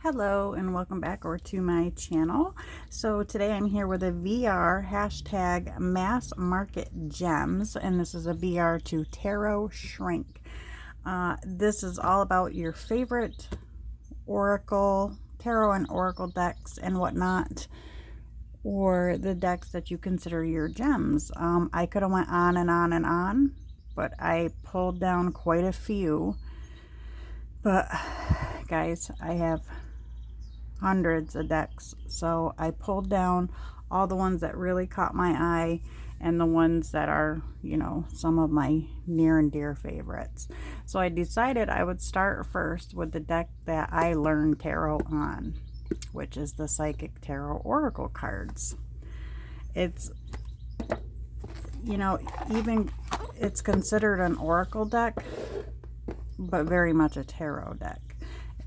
Hello and welcome back over to my channel. So today I'm here with a VR hashtag mass market gems, and this is a VR to Taro shrink. This is all about your favorite Oracle, Tarot and Oracle decks and whatnot, or the decks that you consider your gems. I could have went on and on and on, but I pulled down quite a few. But guys, I have hundreds of decks, so I pulled down all the ones that really caught my eye and the ones that are, you know, some of my near and dear favorites. So I decided I would start first with the deck that I learned tarot on, which is the Psychic Tarot Oracle cards. It's, you know, even it's considered an Oracle deck, but very much a tarot deck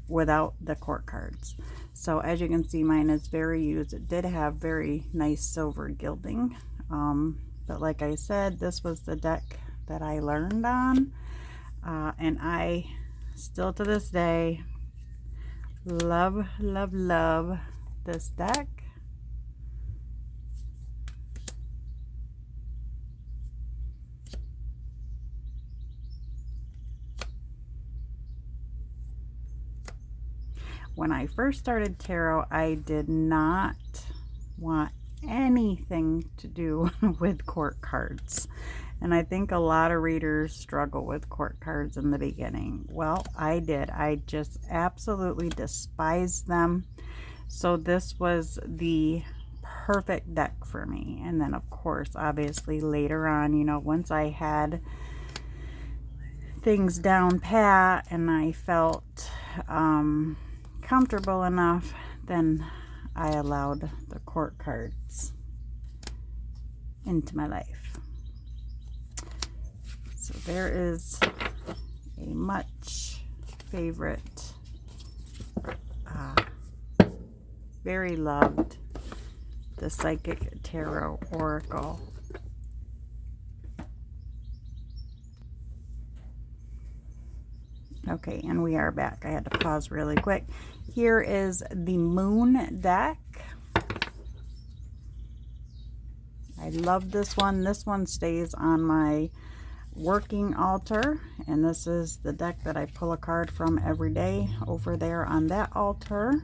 without the court cards. So as you can see, mine is very used. It did have very nice silver gilding, but like I said, this was the deck that I learned on, and I still to this day love this deck. When I first started tarot, I did not want anything to do with court cards. And I think a lot of readers struggle with court cards in the beginning. Well, I did. I just absolutely despised them. So this was the perfect deck for me. And then, of course, obviously later on, you know, once I had things down pat and I felt comfortable enough, then I allowed the court cards into my life. So there is a much favorite, very loved, the Psychic Tarot Oracle. Okay, and we are back. I had to pause really quick. Here is the Moon deck. I love this one. This one stays on my working altar, and this is the deck that I pull a card from every day over there on that altar.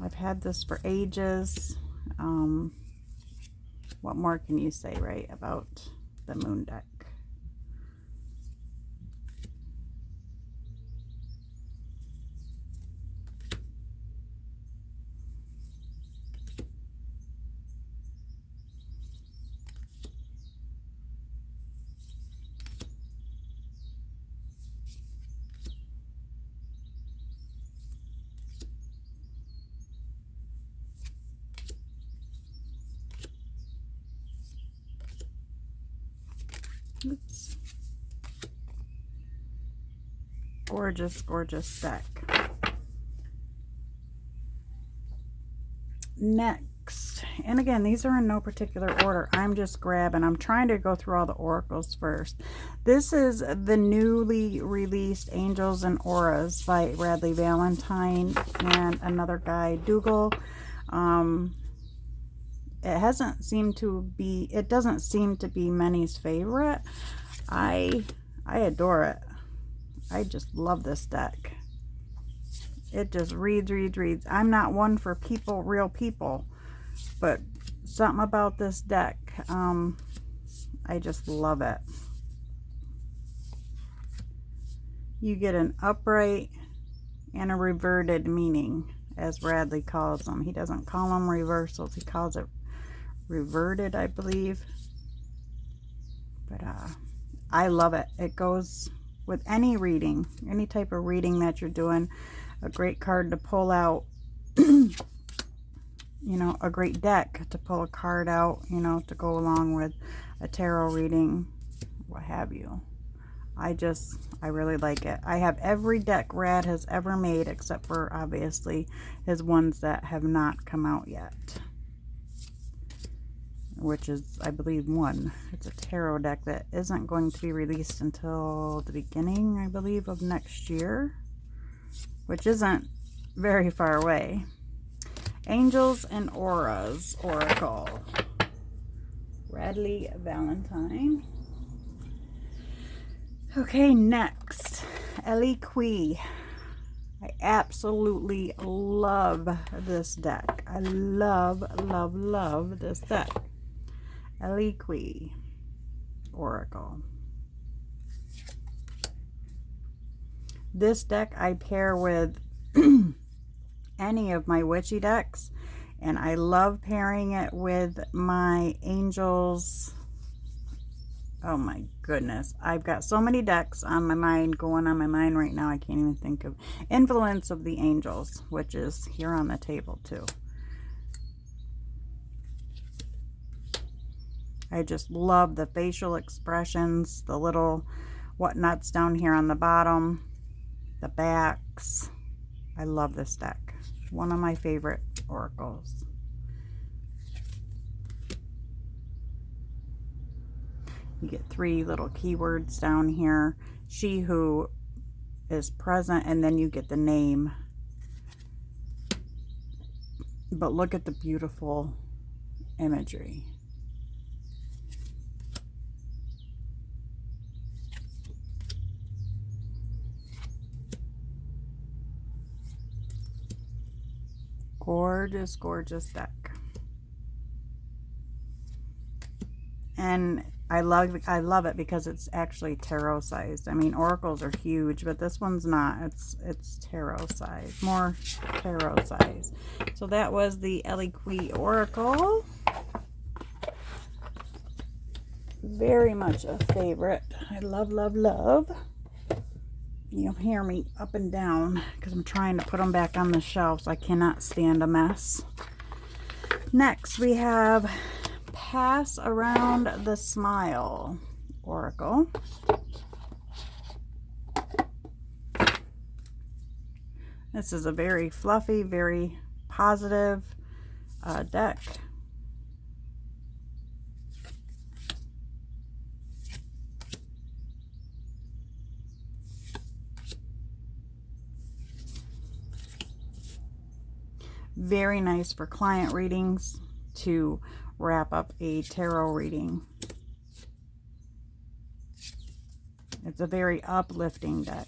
I've had this for ages. What more can you say, right, about the Moon deck? Oops. Gorgeous deck. Next, and again, these are in no particular order. I'm just grabbing. I'm trying to go through all the oracles first. This is the newly released Angels and Auras by Radley Valentine and another guy, Dougal. It doesn't seem to be many's favorite. I adore it. I just love this deck. It just reads. I'm not one for real people, but something about this deck, I just love it. You get an upright and a reverted meaning, as Radley calls them. He doesn't call them reversals. He calls it reverted, I believe. But I love it. It goes with any reading, any type of reading that you're doing. A great card to pull out. You know, a great deck to pull a card out, you know, to go along with a tarot reading, what have you. I really like it. I have every deck Rad has ever made, except for obviously his ones that have not come out yet, which is, I believe, one. It's a tarot deck that isn't going to be released until the beginning, I believe, of next year. which isn't very far away. Angels and Auras Oracle. Radley Valentine. Okay, next, Ellie Quee. I absolutely love this deck. I love, love, love this deck. Ellie Quee Oracle. This deck I pair with any of my witchy decks, and I love pairing it with my angels. Oh my goodness, I've got so many decks on my mind, going on my mind right now, I can't even think of. Influence of the Angels, which is here on the table too. I just love the facial expressions, the little whatnots down here on the bottom, the backs. I love this deck. One of my favorite oracles. You get 3 little keywords down here. She who is present, and then you get the name. But look at the beautiful imagery. Gorgeous, gorgeous deck. And I love it because it's actually tarot sized. I mean, oracles are huge, but this one's not. It's tarot size, more tarot size. So that was the Ellie Quee Oracle. Very much a favorite. I love, love, love. You'll hear me up and down because I'm trying to put them back on the shelves. I cannot stand a mess. Next, we have Pass Around the Smile Oracle. This is a very fluffy, very positive deck. Very nice for client readings to wrap up a tarot reading. It's a very uplifting deck.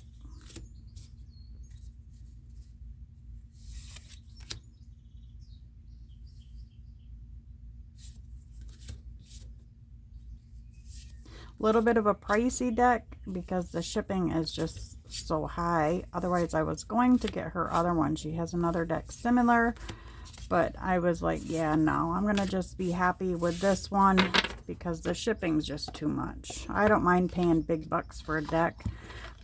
Little bit of a pricey deck because the shipping is just so high. Otherwise, I was going to get her other one. She has another deck similar, but I was like, yeah, no, I'm gonna just be happy with this one because the shipping's just too much. I don't mind paying big bucks for a deck,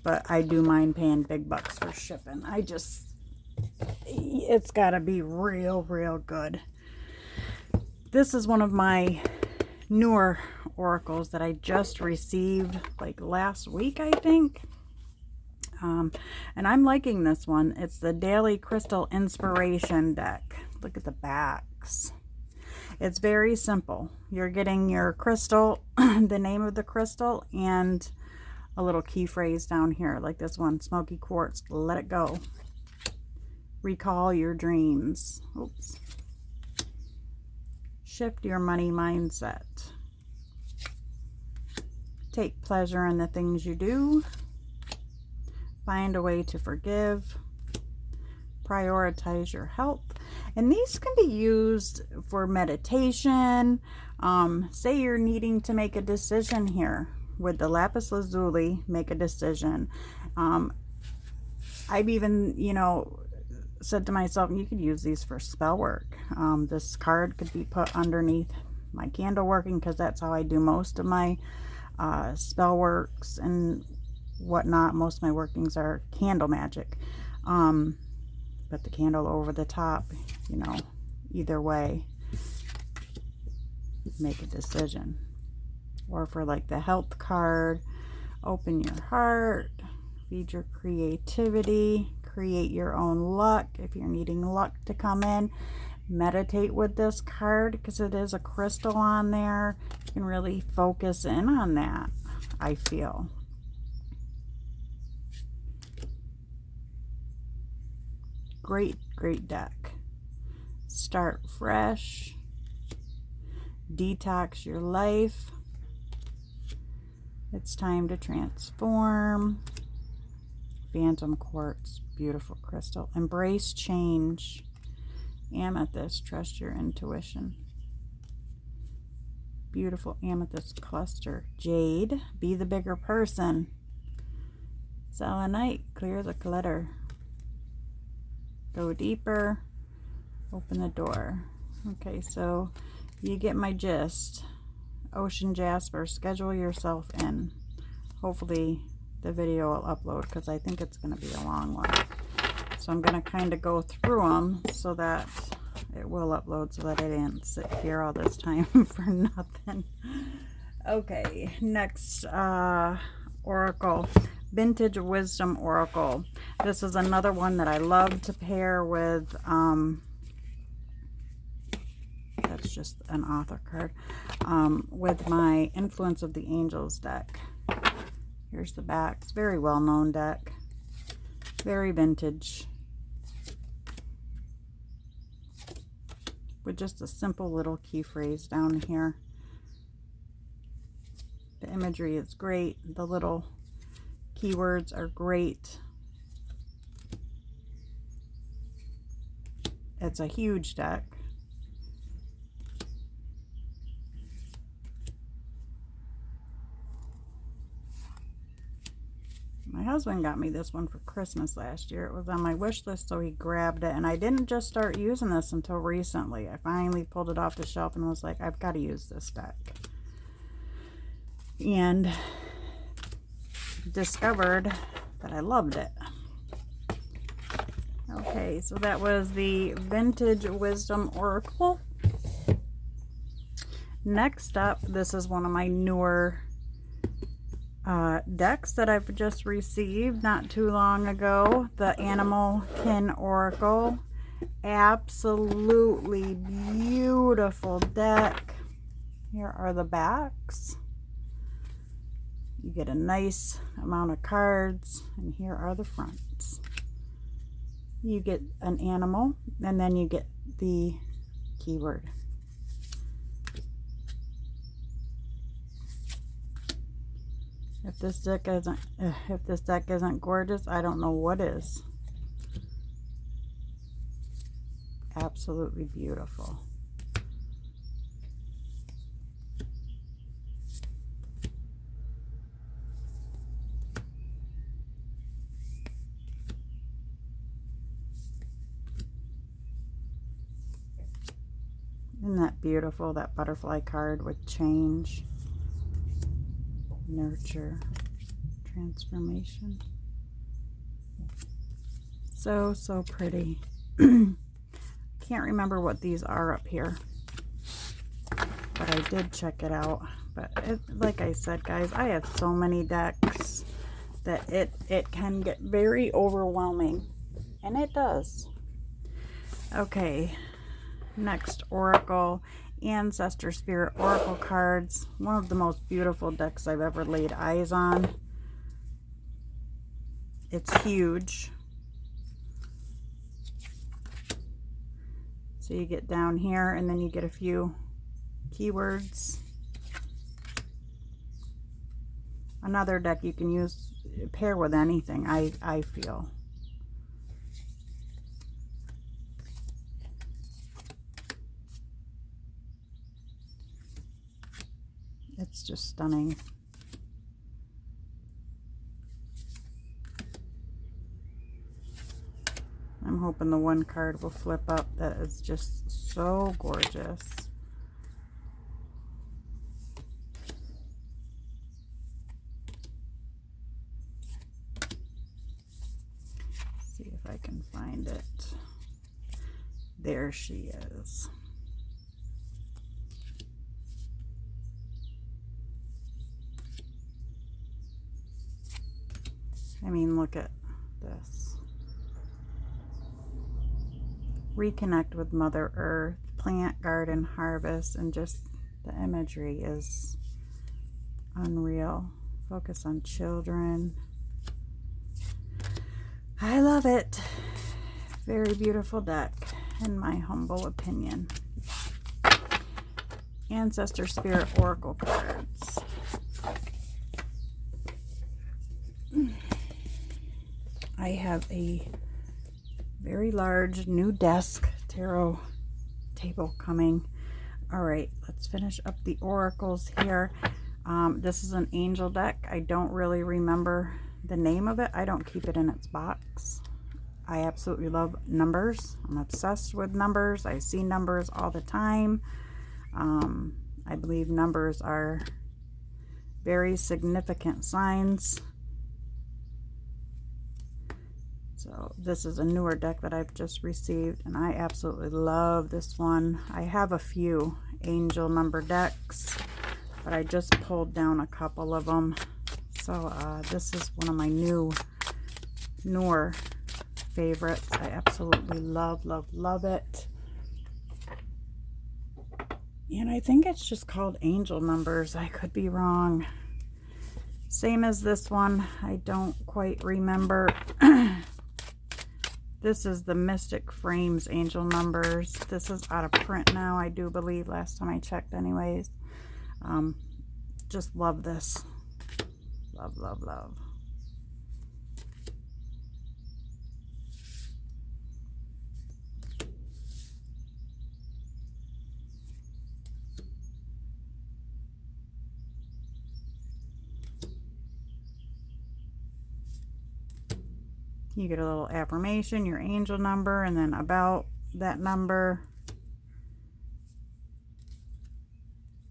but I do mind paying big bucks for shipping. It's gotta be real, real good. This is one of my newer oracles that I just received like last week, I think. And I'm liking this one. It's the Daily Crystal Inspiration deck. Look at the backs. It's very simple. You're getting your crystal, the name of the crystal, and a little key phrase down here, like this one, Smoky Quartz, let it go. Recall your dreams. Oops. Shift your money mindset. Take pleasure in the things you do. Find a way to forgive. Prioritize your health. And these can be used for meditation. Say you're needing to make a decision here with the lapis lazuli, make a decision. I've even, said to myself, you could use these for spell work. This card could be put underneath my candle working because that's how I do most of my spell works and whatnot. Most of my workings are candle magic. Put the candle over the top, either way, make a decision. Or for like the health card, open your heart, feed your creativity, create your own luck. If you're needing luck to come in, meditate with this card because it is a crystal on there. You can really focus in on that, I feel. great, great deck. Start fresh. Detox your life. It's time to transform. Phantom quartz, beautiful crystal. Embrace change. Amethyst, trust your intuition. Beautiful amethyst cluster. Jade, be the bigger person. Selenite, clear the clutter. Go deeper. Open the door. Okay, so you get my gist. Ocean Jasper, schedule yourself in. Hopefully the video will upload because I think it's going to be a long one. So I'm going to kind of go through them so that it will upload, so that I didn't sit here all this time for nothing. Okay, next oracle. Vintage Wisdom Oracle. This is another one that I love to pair with, that's just an author card, with my Influence of the Angels deck. Here's the back. It's a very well-known deck. Very vintage. With just a simple little key phrase down here. The imagery is great. The little keywords are great. It's a huge deck. My husband got me this one for Christmas last year. It was on my wish list, so he grabbed it. And I didn't just start using this until recently. I finally pulled it off the shelf and was like, I've got to use this deck. And discovered that I loved it. Okay, so that was the Vintage Wisdom Oracle. Next up, this is one of my newer decks that I've just received not too long ago. The Animal Kin Oracle. Absolutely beautiful deck. Here are the backs. You get a nice amount of cards, and here are the fronts. You get an animal, and then you get the keyword. If this deck isn't gorgeous, I don't know what is. Absolutely beautiful. Isn't that beautiful? That butterfly card with change. Nurture, transformation. So pretty. Can't remember what these are up here, but I did check it out. But like I said, guys, I have so many decks that it can get very overwhelming, and it does. Okay, next oracle. Ancestor Spirit Oracle cards. One of the most beautiful decks I've ever laid eyes on. It's huge. So you get down here, and then you get a few keywords. Another deck you can use, pair with anything, I feel. It's just stunning. I'm hoping the one card will flip up. That is just so gorgeous. Let's see if I can find it. There she is. I mean, look at this. Reconnect with Mother Earth, plant, garden, harvest, and just the imagery is unreal. Focus on children. I love it. Very beautiful deck, in my humble opinion. Ancestor Spirit Oracle cards. I have a very large new desk tarot table coming. All right, let's finish up the oracles here. This is an angel deck. I don't really remember the name of it. I don't keep it in its box. I absolutely love numbers. I'm obsessed with numbers. I see numbers all the time. I believe numbers are very significant signs. So this is a newer deck that I've just received, and I absolutely love this one. I have a few angel number decks, but I just pulled down a couple of them. So this is one of my newer favorites. I absolutely love it. And I think it's just called angel numbers. I could be wrong. Same as this one. I don't quite remember. This is the Mystic Frames angel numbers. This is out of print now, I do believe, last time I checked anyways. Just love this. Love. You get a little affirmation, your angel number, and then about that number.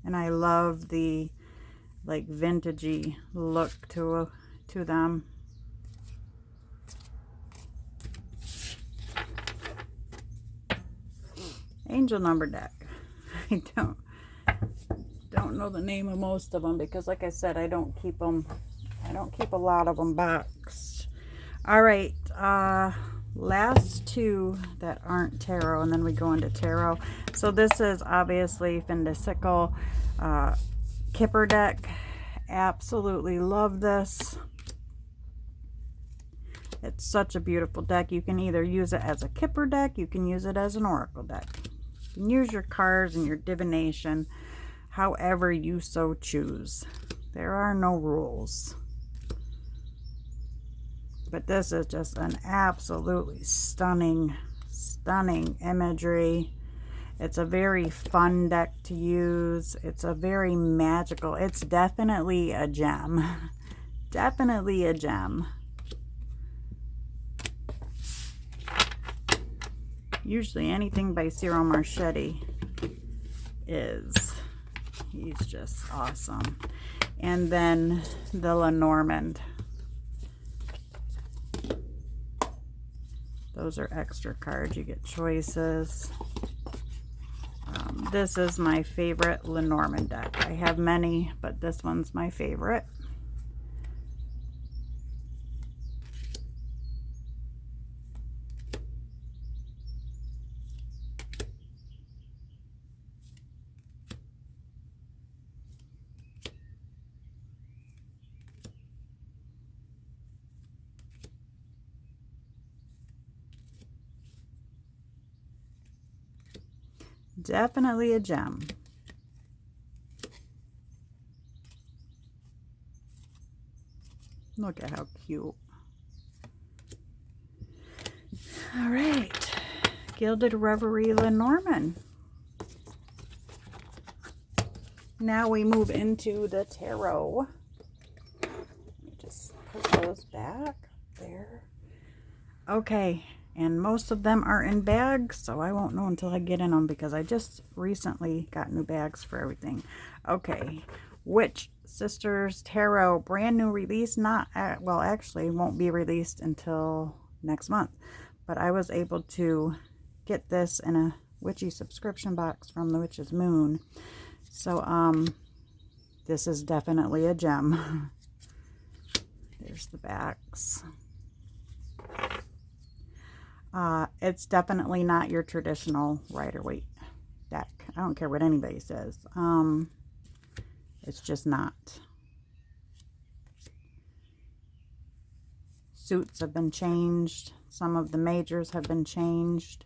And I love the like vintagey look to them. Angel number deck. I don't know the name of most of them because, like I said, I don't keep a lot of them boxed. All right, last two that aren't tarot, and then we go into tarot. So this is obviously Findicicle Kipper Deck. Absolutely love this. It's such a beautiful deck. You can either use it as a Kipper deck, you can use it as an Oracle deck. You can use your cards and your divination however you so choose. There are no rules. But this is just an absolutely stunning imagery. It's a very fun deck to use. It's a very magical. It's definitely a gem. Definitely a gem. Usually anything by Ciro Marchetti he's just awesome. And then the Lenormand. Those are extra cards. You get choices. This is my favorite Lenormand deck. I have many, but this one's my favorite. Definitely a gem. Look at how cute. All right. Gilded Reverie Lenormand. Now we move into the tarot. Let me just put those back there. Okay. And most of them are in bags, so I won't know until I get in them because I just recently got new bags for everything. Okay, Witch Sisters Tarot, brand new release. Well, actually, won't be released until next month. But I was able to get this in a witchy subscription box from the Witch's Moon. So, this is definitely a gem. There's the backs. It's definitely not your traditional Rider-Waite deck. I don't care what anybody says. It's just not. suits have been changed. Some of the majors have been changed.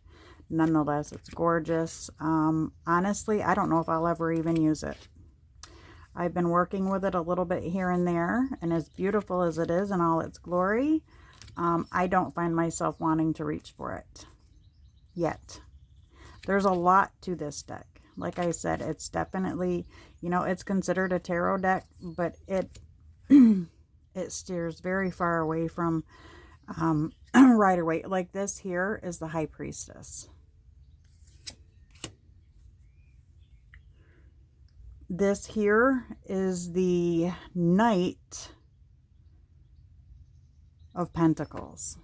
Nonetheless, it's gorgeous. Honestly, I don't know if I'll ever even use it. I've been working with it a little bit here and there, and as beautiful as it is in all its glory, I don't find myself wanting to reach for it yet. There's a lot to this deck. Like I said, it's definitely, you know, it's considered a tarot deck, but it it steers very far away from Rider-Waite. Like this here is the High Priestess. This here is the Knight of Pentacles.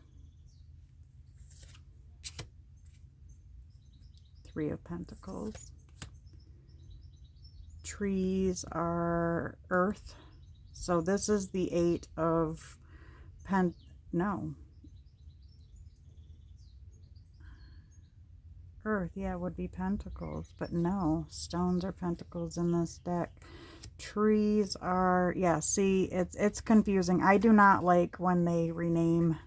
Three of Pentacles. Trees are earth. So this is the Eight of Earth, yeah, would be Pentacles, but no, stones are Pentacles in this deck. Trees are, yeah, see, it's confusing. I do not like when they rename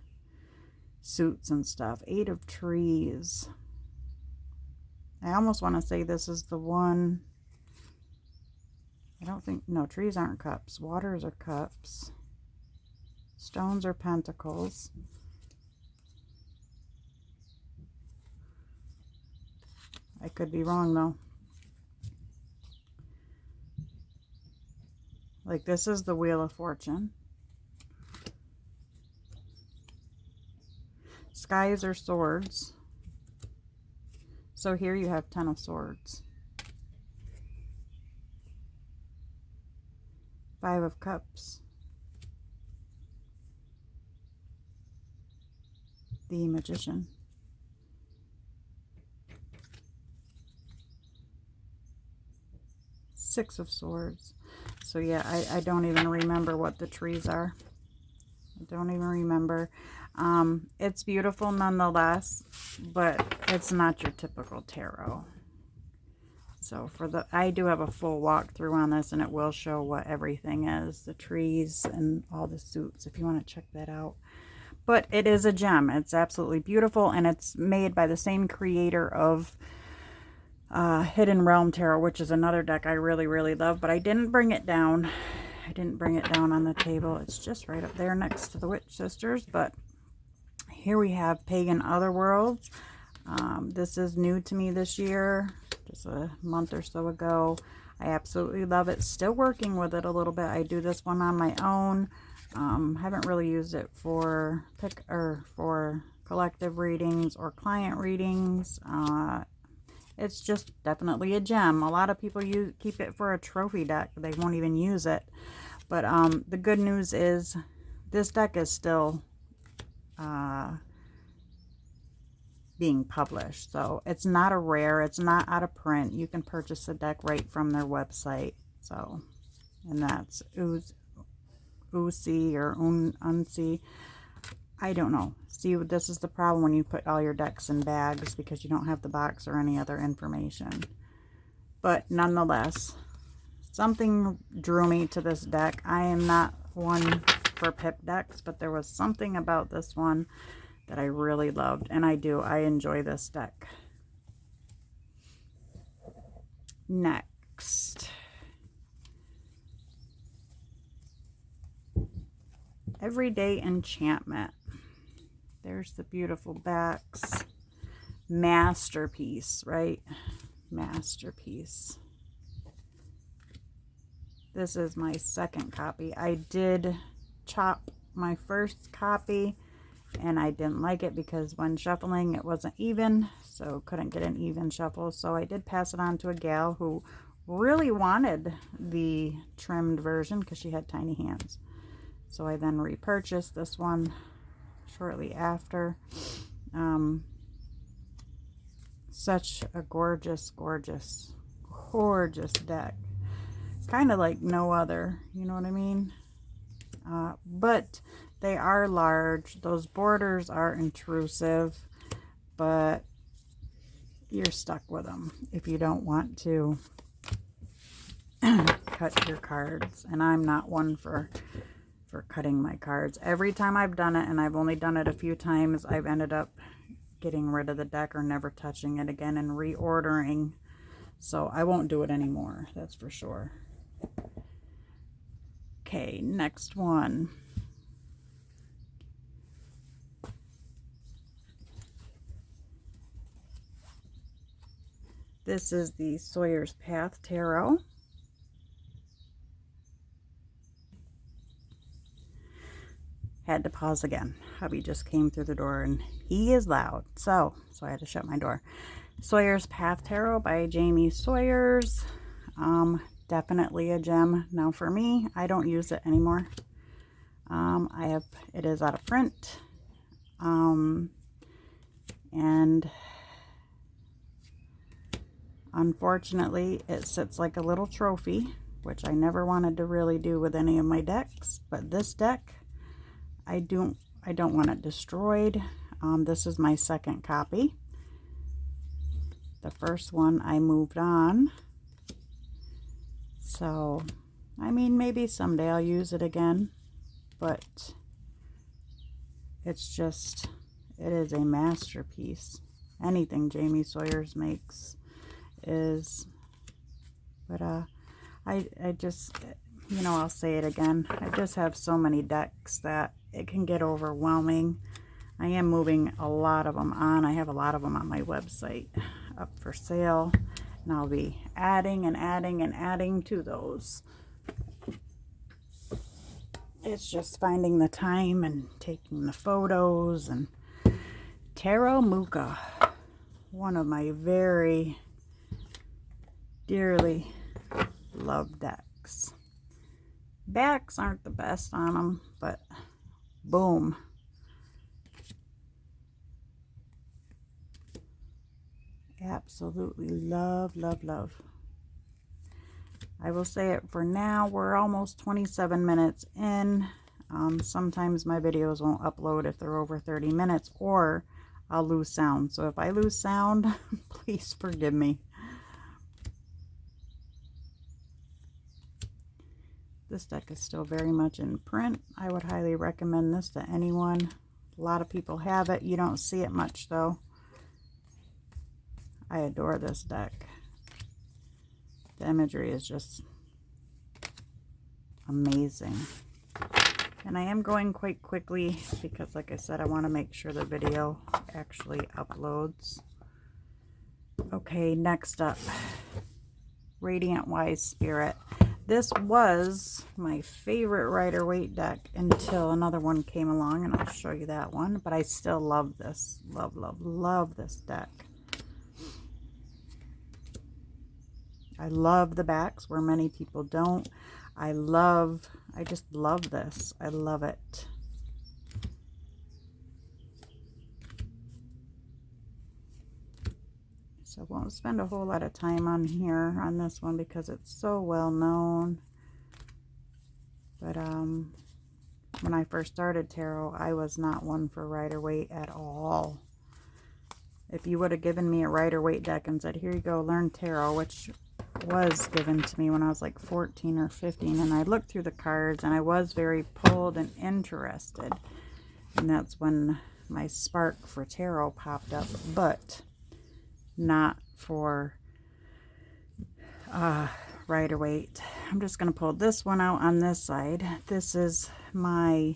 suits and stuff. Eight of Trees. I almost want to say this is the one. I don't think, no, trees aren't cups. Waters are cups. Stones are pentacles. I could be wrong though. Like this is the Wheel of Fortune. Skies are swords. So here you have Ten of Swords. Five of Cups. The Magician. Six of Swords. So yeah, I don't even remember what the trees are. I don't even remember. It's beautiful nonetheless, but it's not your typical tarot. So I do have a full walkthrough on this, and it will show what everything is, the trees and all the suits, if you want to check that out. But it is a gem. It's absolutely beautiful, and it's made by the same creator of Hidden Realm Tarot, which is another deck I really, really love, but I didn't bring it down. I didn't bring it down on the table. It's just right up there next to the Witch Sisters, but here we have Pagan Otherworlds. This is new to me this year, just a month or so ago. I absolutely love it. Still working with it a little bit. I do this one on my own. Haven't really used it for collective readings or client readings. It's just definitely a gem. A lot of people keep it for a trophy deck. They won't even use it. But the good news is this deck is still being published. So it's not a rare. It's not out of print. You can purchase the deck right from their website. So, and that's Oopsie or Unsee. I don't know. See, this is the problem when you put all your decks in bags because you don't have the box or any other information. But nonetheless, something drew me to this deck. I am not one for pip decks, but there was something about this one that I really loved, and I enjoy this deck. Next, Everyday Enchantment. There's the beautiful backs. Masterpiece, right? Masterpiece. This is my second copy. I did chop my first copy, and I didn't like it because when shuffling it wasn't even, so couldn't get an even shuffle. So I did pass it on to a gal who really wanted the trimmed version because she had tiny hands. So I then repurchased this one shortly after. Such a gorgeous, gorgeous, gorgeous deck. Kind of like no other, you know what I mean? But they are large. Those borders are intrusive, but you're stuck with them if you don't want to cut your cards. And I'm not one for for cutting my cards. Every time I've done it, and I've only done it a few times, I've ended up getting rid of the deck or never touching it again and reordering. So I won't do it anymore, that's for sure. Okay, next one. This is the Sawyer's Path Tarot. Had to pause again. Hubby just came through the door and he is loud. So I had to shut my door. Sawyer's Path Tarot by Jamie Sawyers. Definitely a gem. Now for me, I don't use it anymore. It is out of print. And unfortunately, it sits like a little trophy, which I never wanted to really do with any of my decks. But this deck, I don't want it destroyed. This is my second copy. The first one I moved on. So, I mean, maybe someday I'll use it again. But it's just, it is a masterpiece. Anything Jamie Sawyers makes is, but I just, you know, I'll say it again, I just have so many decks that it can get overwhelming. I am moving a lot of them on. I have a lot of them on my website up for sale, and I'll be adding and adding and adding to those. It's just finding the time and taking the photos. And Taro Muka, one of my very dearly loved decks. Backs aren't the best on them, but boom. Absolutely love, love, love. I will say it for now. We're almost 27 minutes in. Sometimes my videos won't upload if they're over 30 minutes, or I'll lose sound. So if I lose sound, please forgive me. This deck is still very much in print. I would highly recommend this to anyone. A lot of people have it. You don't see it much though. I adore this deck. The imagery is just amazing. And I am going quite quickly because, like I said, I want to make sure the video actually uploads. Okay, next up, Radiant Wise Spirit. This was my favorite Rider-Waite deck until another one came along, and I'll show you that one. But I still love this. Love, love, love this deck. I love the backs where many people don't. I just love this. I love it. So I won't spend a whole lot of time on here on this one because it's so well known. But when I first started tarot, I was not one for Rider-Waite at all. If you would have given me a Rider-Waite deck and said, here you go, learn tarot, which was given to me when I was like 14 or 15, and I looked through the cards and I was very pulled and interested, and that's when my spark for tarot popped up, but not for Rider-Waite. I'm just going to pull this one out on this side. This is my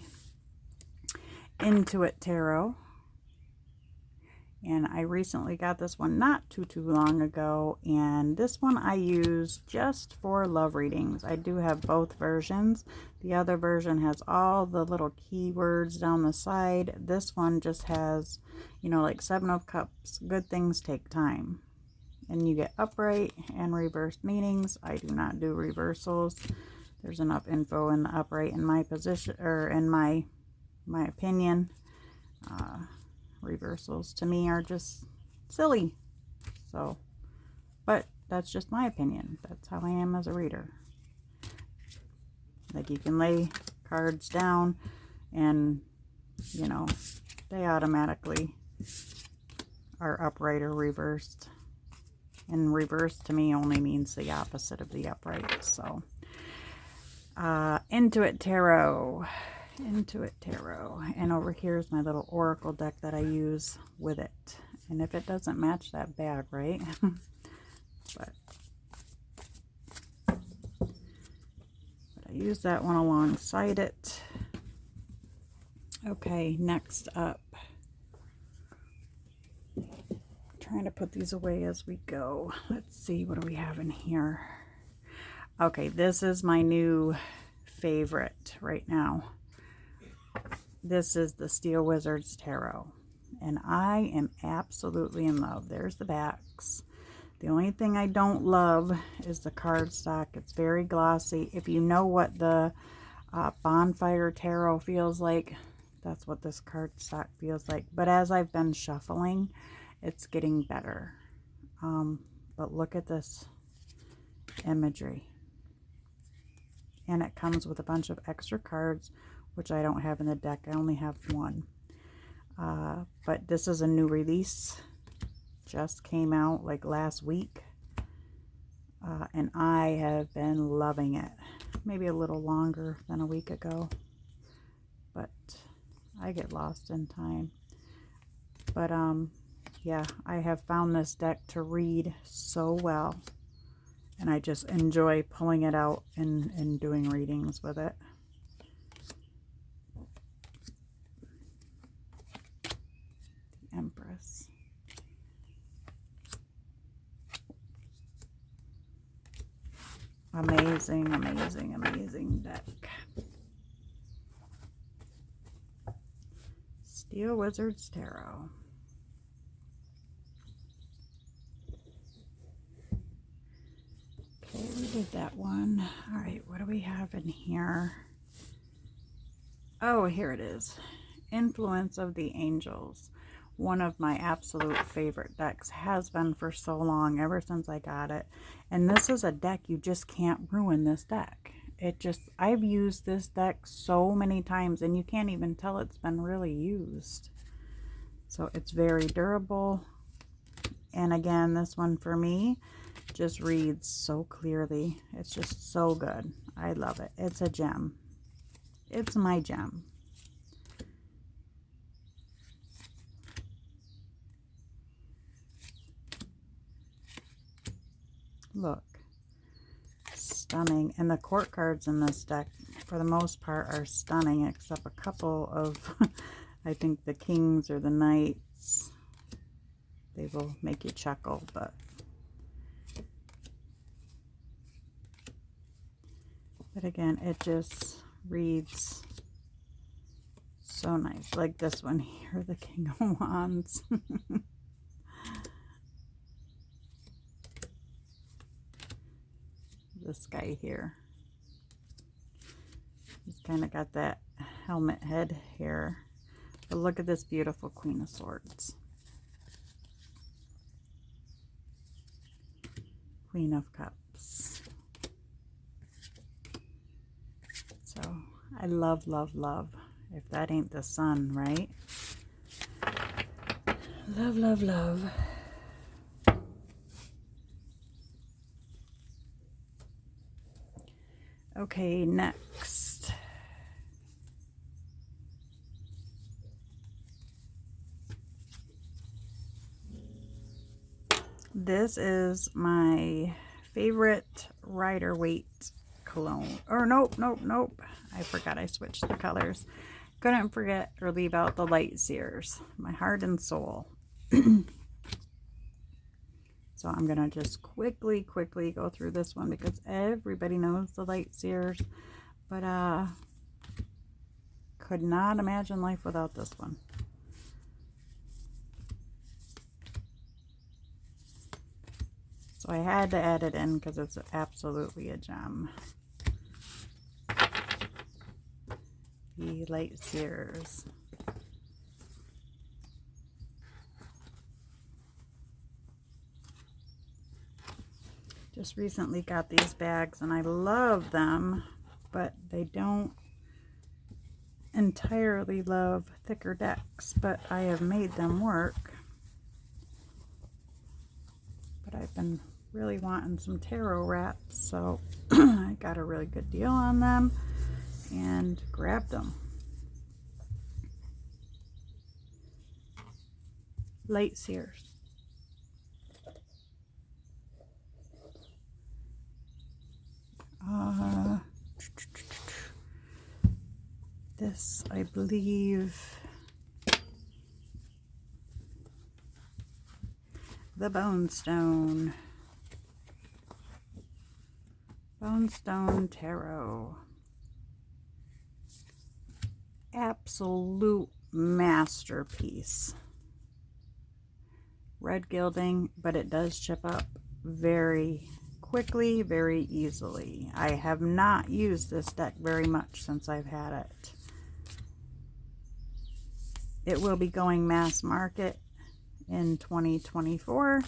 Init Tarot. And I recently got this one not too long ago, and this one I use just for love readings. I do have both versions. The other version has all the little keywords down the side. This one just has, you know, like 7 of Cups, good things take time. And you get upright and reversed meanings. I do not do reversals. There's enough info in the upright in my position, or in my opinion. Reversals to me are just silly. So, but that's just my opinion. That's how I am as a reader. Like, you can lay cards down and, you know, they automatically are upright or reversed. And reversed to me only means the opposite of the upright. So, Intuit Tarot. Intuit Tarot. And over here is my little oracle deck that I use with it. And if it doesn't match that bag, right? but I use that one alongside it. Okay, next up. Trying to put these away as we go. Let's see, what do we have in here? Okay, this is my new favorite right now. This is the Steel Wizards Tarot. And I am absolutely in love. There's the backs. The only thing I don't love is the cardstock. It's very glossy. If you know what the Bonfire Tarot feels like, that's what this cardstock feels like. But as I've been shuffling, it's getting better. But look at this imagery. And it comes with a bunch of extra cards, which I don't have in the deck. I only have one. But this is a new release. Just came out like last week. And I have been loving it. Maybe a little longer than a week ago. But I get lost in time. But yeah, I have found this deck to read so well. And I just enjoy pulling it out and doing readings with it. The Empress. Amazing, amazing, amazing deck. Steel Wizards Tarot. Okay, we did that one. All right, what do we have in here? Oh, here it is. Influence of the Angels. One of my absolute favorite decks. Has been for so long, ever since I got it. And this is a deck, you just can't ruin this deck. I've used this deck so many times, and you can't even tell it's been really used. So it's very durable. And again, this one for me just reads so clearly. It's just so good. I love it. It's a gem. It's my gem. Look. Stunning. And the court cards in this deck, for the most part, are stunning, except a couple of, I think, the kings or the knights. They will make you chuckle, but again, it just reads so nice. Like this one here, the King of Wands. This guy here. He's kind of got that helmet head here. But look at this beautiful Queen of Swords. Queen of Cups. So, I love, love, love. If that ain't the sun, right? Love, love, love. Okay, next. This is my favorite Rider-Waite cologne. Or nope. I forgot I switched the colors. Couldn't forget or leave out the Light Sears. My heart and soul. So I'm going to just quickly go through this one because everybody knows the Light Sears. But could not imagine life without this one. So I had to add it in because it's absolutely a gem. The Light Sears. Just recently got these bags and I love them, but they don't entirely love thicker decks, but I have made them work. But I've been really wanting some tarot wraps, so I got a really good deal on them and grabbed them. Light Sears. This, I believe, the Bonestone. Bonestone Tarot. Absolute masterpiece. Red gilding, but it does chip up very quickly, very easily. I have not used this deck very much since I've had it. It will be going mass market in 2024,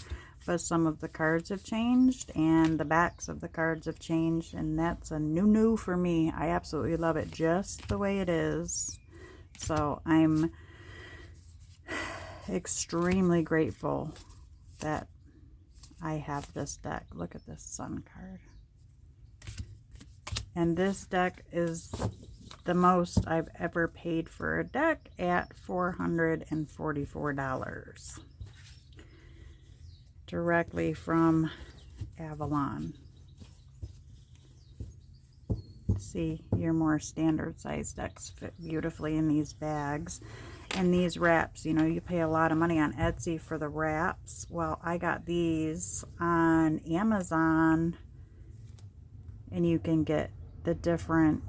but some of the cards have changed and the backs of the cards have changed, and that's a new for me. I absolutely love it just the way it is. So I'm extremely grateful that I have this deck. Look at this Sun card. And this deck is the most I've ever paid for a deck at $444. Directly from Avalon. See, your more standard size decks fit beautifully in these bags. And these wraps, you know, you pay a lot of money on Etsy for the wraps. Well, I got these on Amazon, and you can get the different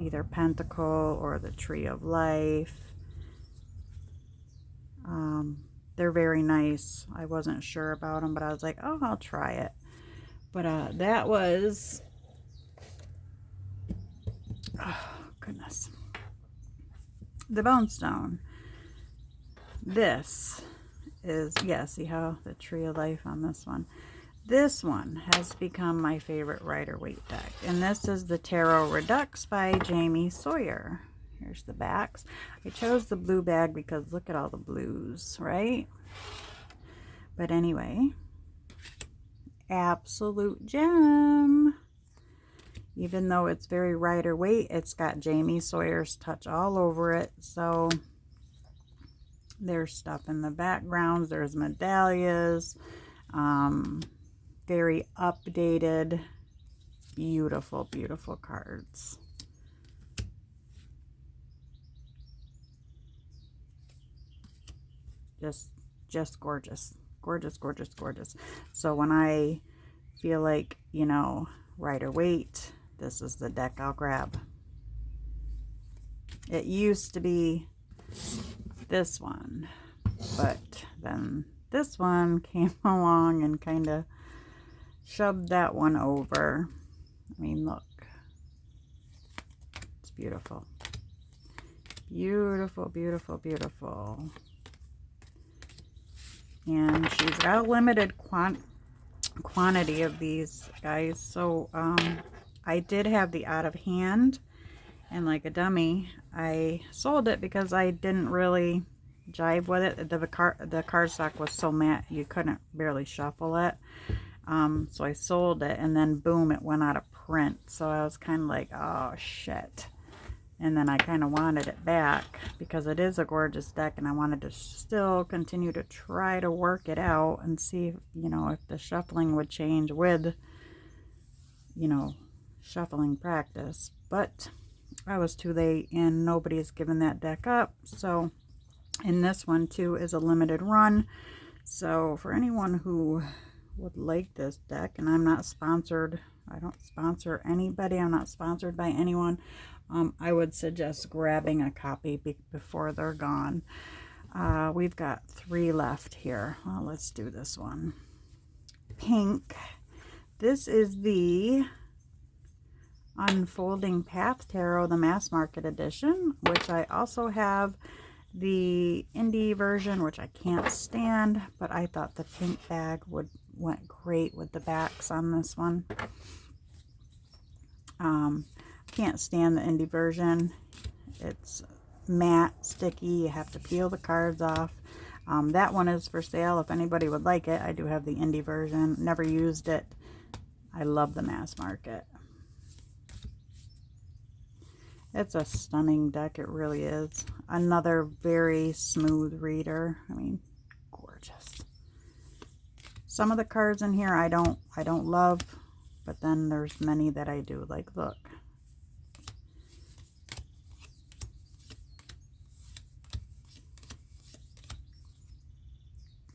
either Pentacle or the Tree of Life. They're very nice. I wasn't sure about them, but I was like, oh, I'll try it. But that was, oh goodness, the Bonestone. This is, yeah, see how the Tree of Life on this one. This one has become my favorite Rider-Waite deck, and this is the Taro Redux by Jamie Sawyer. Here's the backs. I chose the blue bag because look at all the blues, right? But anyway, absolute gem. Even though it's very Rider-Waite, it's got Jamie Sawyer's touch all over it. So there's stuff in the backgrounds. There's medallions. Very updated, beautiful, beautiful cards. Just gorgeous. Gorgeous, gorgeous, gorgeous. So when I feel like, you know, Rider-Waite, this is the deck I'll grab. It used to be this one, but then this one came along and kind of shoved that one over. I mean, look. It's beautiful. Beautiful, beautiful, beautiful. And she's got a limited quantity of these guys. So I did have the out of hand, and like a dummy, I sold it because I didn't really jive with it. The cardstock was so matte you couldn't barely shuffle it. So I sold it, and then boom, it went out of print. So I was kind of like, oh shit. And then I kind of wanted it back because it is a gorgeous deck, and I wanted to still continue to try to work it out and see if, you know, if the shuffling would change with, you know, shuffling practice. But I was too late, and nobody's given that deck up. So, and this one too is a limited run. So for anyone who would like this deck, and I'm not sponsored, I don't sponsor anybody, I'm not sponsored by anyone, I would suggest grabbing a copy before they're gone. We've got 3 left here. Well, let's do this one. Pink. This is the Unfolding Path Tarot, the mass market edition, which I also have the indie version, which I can't stand, but I thought the pink bag went great with the backs on this one. Can't stand the indie version. It's matte, sticky. You have to peel the cards off. That one is for sale if anybody would like it. I do have the indie version. Never used it. I love the mass market. It's a stunning deck. It really is. Another very smooth reader. I mean, gorgeous. Some of the cards in here I don't love, but then there's many that I do. Like, look.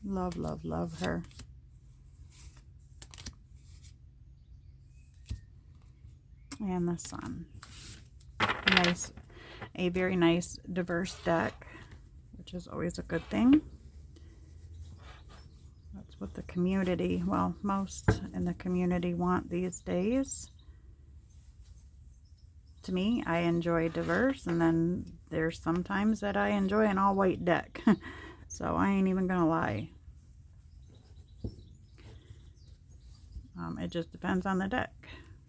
Love, love, love her. And the sun. Nice, a very nice diverse deck, which is always a good thing. That's what the community, well, most in the community want these days. To me, I enjoy diverse, and then there's sometimes that I enjoy an all white deck. So I ain't even gonna lie. It just depends on the deck.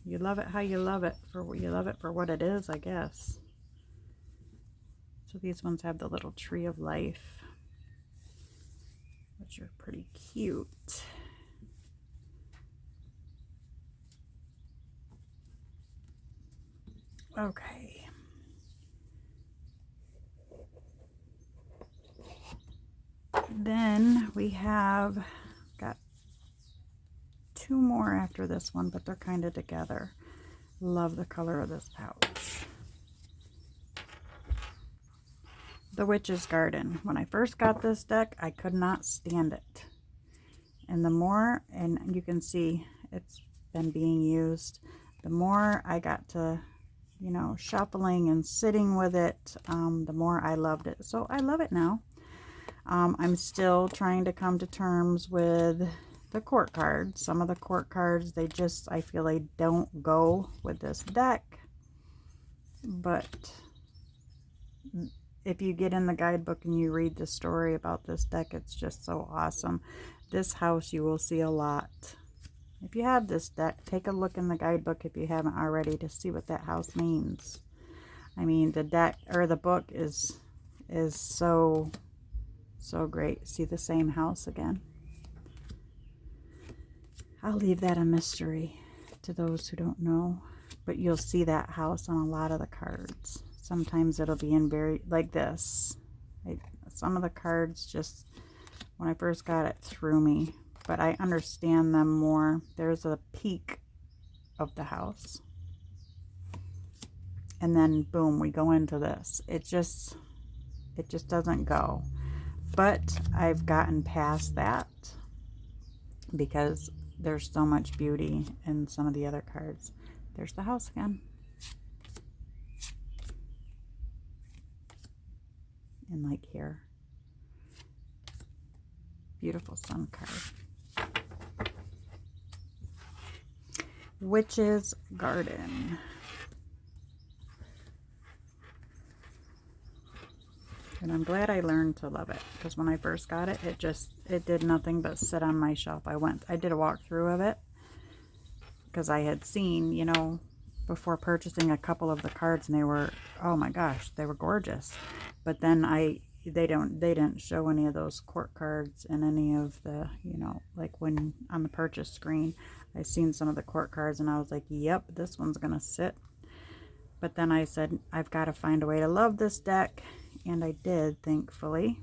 You love it how you love it, you love it for what it is, I guess. So these ones have the little tree of life, which are pretty cute. Okay. Then we have got two more after this one, but they're kind of together. Love the color of this pouch. The Witch's Garden. When I first got this deck, I could not stand it. And the more, and you can see it's been being used, the more I got to, you know, shuffling and sitting with it, the more I loved it. So I love it now. I'm still trying to come to terms with the court cards. Some of the court cards, they just, I feel they don't go with this deck. But if you get in the guidebook and you read the story about this deck, it's just so awesome. This house you will see a lot. If you have this deck, take a look in the guidebook if you haven't already to see what that house means. I mean, the deck or the book is so great. See the same house again. I'll leave that a mystery to those who don't know, but you'll see that house on a lot of the cards. Sometimes it'll be in very, like this. Some of the cards just, when I first got it, threw me, but I understand them more. There's a peak of the house. And then boom, we go into this. It just doesn't go. But I've gotten past that because there's so much beauty in some of the other cards. There's the house again. And like here. Beautiful sun card. Witch's Garden. And I'm glad I learned to love it, because when I first got it, it did nothing but sit on my shelf. I did a walkthrough of it because I had seen, you know, before purchasing a couple of the cards, and they were, oh my gosh, they were gorgeous. But then they didn't show any of those court cards in any of the, you know, like when on the purchase screen, I seen some of the court cards and I was like, yep, this one's gonna sit. But then I said, I've got to find a way to love this deck. And I did, thankfully.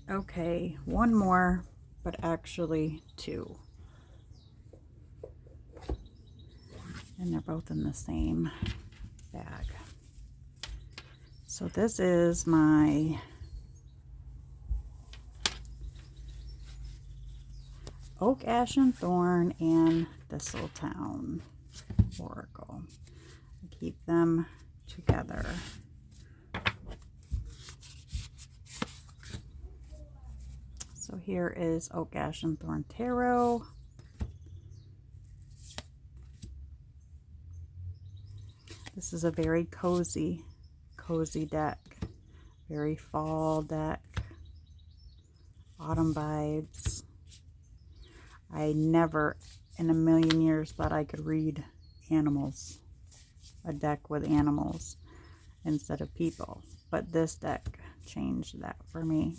Okay, one more, but actually two. And they're both in the same bag. So this is my Oak, Ash, and Thorn and Thistletown Oracle. I keep them together. So here is Oak, Ash, and Thorn Tarot. This is a very cozy deck. Very fall deck. Autumn vibes. I never in a million years thought I could read animals. A deck with animals. instead of people. But this deck changed that for me.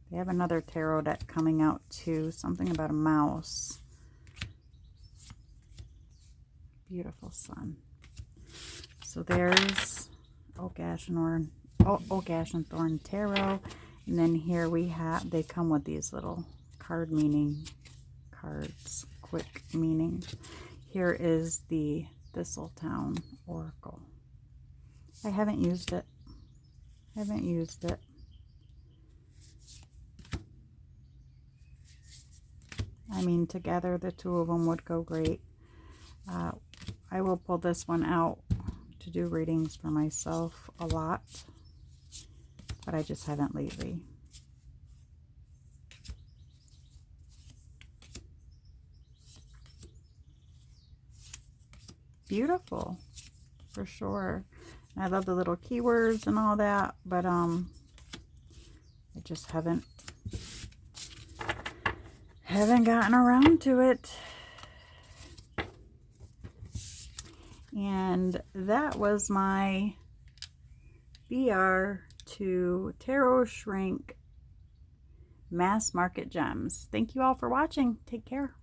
They have another tarot deck coming out too. Something about a mouse. Beautiful sun. So there's Oak, Ash, and Thorn Tarot. And then here we have, they come with these little card meaning cards, quick meaning. Here is the Thistletown Oracle. I haven't used it. I mean, together the two of them would go great. I will pull this one out to do readings for myself a lot, but I just haven't lately. Beautiful, for sure. I love the little keywords and all that, but I just haven't gotten around to it. And that was my VR to Tarot Shrink Mass Market Gems. Thank you all for watching. Take care.